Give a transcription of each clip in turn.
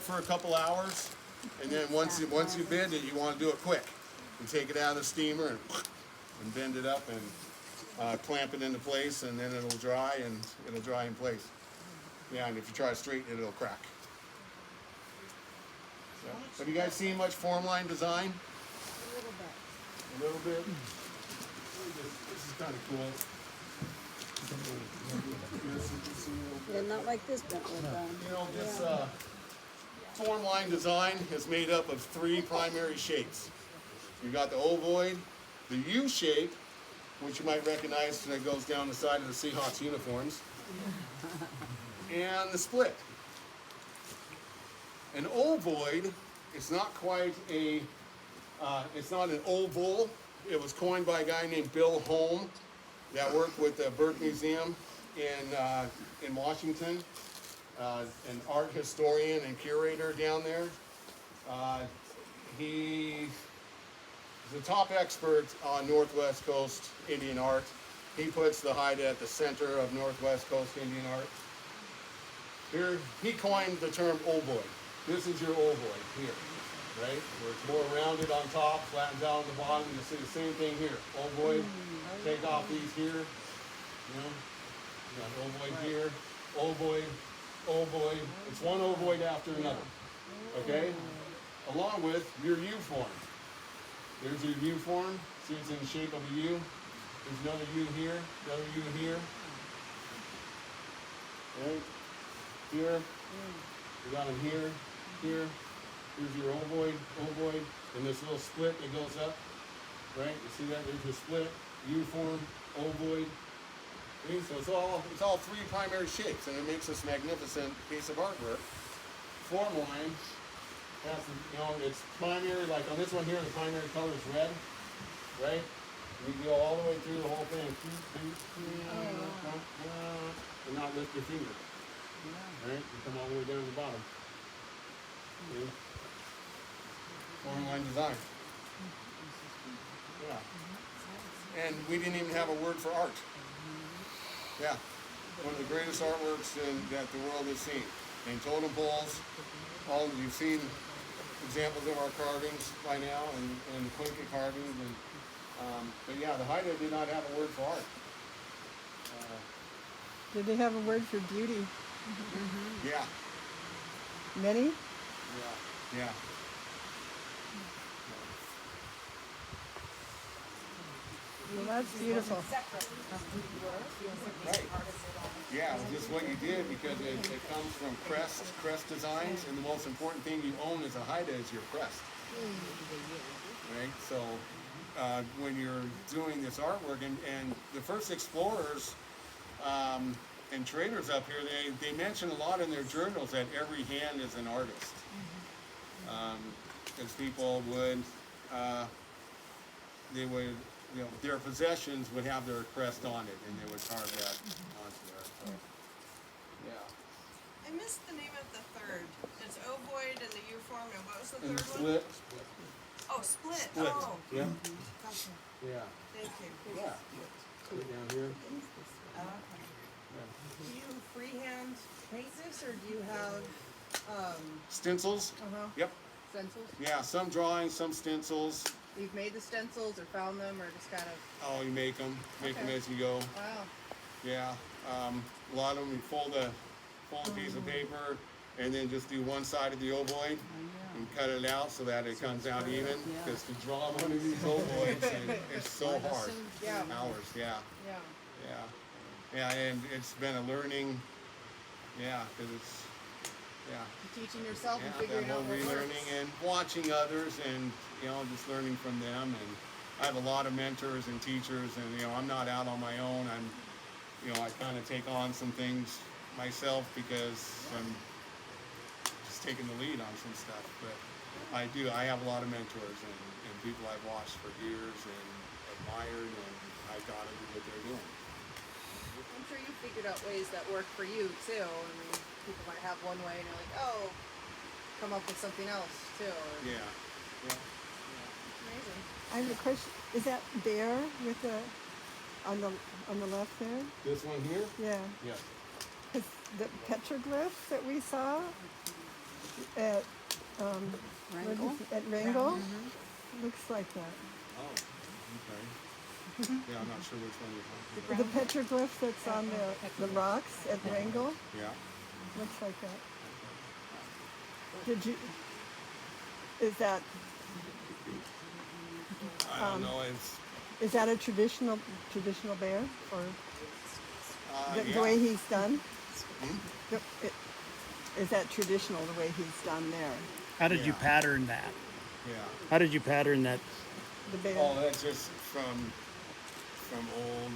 for a couple hours, and then once you bend it, you want to do it quick. And take it out of the steamer and bend it up and clamp it into place, and then it'll dry and it'll dry in place. Yeah, and if you try to straighten it, it'll crack. So, have you guys seen much form line design? A little bit. A little bit. This is kind of cool. Yeah, not like this Bentwood. You know, this form line design is made up of 3 primary shapes. You got the ovoid, the U shape, which you might recognize that goes down the side of the Seahawks uniforms, and the split. An ovoid is not quite a, it's not an oval. It was coined by a guy named Bill Holm that worked with the Burke Museum in Washington, an art historian and curator down there. He's the top expert on Northwest Coast Indian art. He puts the Haida at the center of Northwest Coast Indian art. Here, he coined the term ovoid. This is your ovoid here, right? Where it's more rounded on top, flattens out on the bottom. You'll see the same thing here. Ovoid, take off these here, you know. You got ovoid here, ovoid, ovoid. It's one ovoid after another, okay? Along with your U form. There's your U form. See, it's in the shape of a U. There's another U here, another U here. Right? Here. We got them here, here. Here's your ovoid, ovoid. And this little split that goes up. Right? You see that? There's your split, U form, ovoid. Okay? So it's all 3 primary shapes, and it makes this magnificent piece of artwork. Form line has, you know, it's primary, like on this one here, the primary color is red, right? You can go all the way through the whole thing, and not lift your finger, right? You come all the way down to the bottom. Okay. Form line design. Yeah. And we didn't even have a word for art. Yeah. One of the greatest artworks that the world has seen. And totem poles, you've seen examples of our carvings by now, and Quinca carvings, but yeah, the Haida did not have a word for art. Did they have a word for beauty? Yeah. Many? Yeah. Well, that's beautiful. Right. Yeah, it's just what you did, because it comes from crest designs, and the most important thing you own as a Haida is your crest. Right? So when you're doing this artwork, and the first explorers and traders up here, they mention a lot in their journals that every hand is an artist. Because people would, you know, their possessions would have their crest on it, and they would carve that onto there. So, yeah. I missed the name of the third. It's ovoid and the U form, and what was the And third split. one? Oh, split. Split. Oh, Yeah. gotcha. Yeah. Thank you. Yeah. Put it down here. Okay. Yeah. Do you freehand paint this, or do you have Stencils. Yep. Stencils? Yeah. Some drawings, some stencils. You've made the stencils or found them or just kind of, Oh, you make them as you go. wow. Yeah. A lot of them, you fold a piece of paper, and then just do one side of the ovoid and cut it out so that it comes out even. Because to draw one of these ovoids, it's so hard. Yeah. Hours. Yeah. Yeah. Yeah. Yeah. And it's been a learning. Yeah. Because it's. Yeah. You're teaching yourself and Yeah, figuring that out whole what relearning works. and watching others, and you know, just learning from them. And I have a lot of mentors and teachers, and you know, I'm not out on my own. I kind of take on some things myself because I'm just taking the lead on some stuff. But I have a lot of mentors and people I've watched for years and admired, and I gotta do what they're doing. I'm sure you figured out ways that work for you too. I mean, people might have one way and you're like, oh, come up with something else too. Or, Yeah. Amazing. I have a question. Is that bear with the on the left there? This one here? Yeah. Yeah. 'Cause the petroglyphs that we saw, at, what is Wrangle? it, at Wrangle. Looks like that. Oh, okay. Yeah, I'm not sure which one you're talking The petroglyph that's on the rocks at Wrangle. about. Yeah. Looks like that. Did you? Is that I don't know. It's is that a traditional bear, or the yeah. way he's done? Is that traditional the way he's done there? How did you Yeah. pattern that? Yeah. How did you pattern that? The bear. Oh, that's just from old.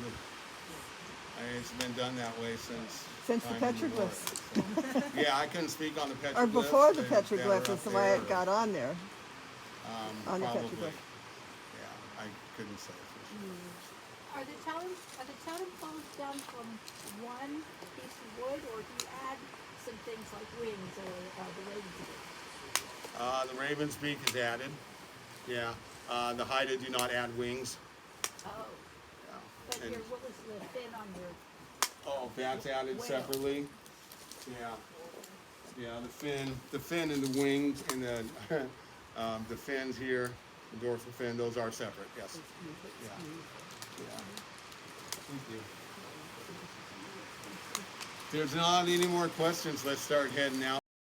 It's been done that way since The time immemorial, petroglyphs. so. Yeah, I couldn't speak on the petroglyphs. Or before the that are petroglyph up is the way it there, got on there. on the probably. petroglyph. Yeah, I couldn't say for sure. Are the totem poles done from one piece of wood, or do you add some things like wings or the raven's beak? The raven's beak is added. Yeah. The Haida do not add wings. Oh, Yeah. but And- what was the fin on your? Oh, that's added Whale. separately. Yeah. Yeah, the fin and the wings and the fins here, the dorsal fin, those are separate. Yes. Yeah. Yeah. Thank you. If there's not any more questions, let's start heading out.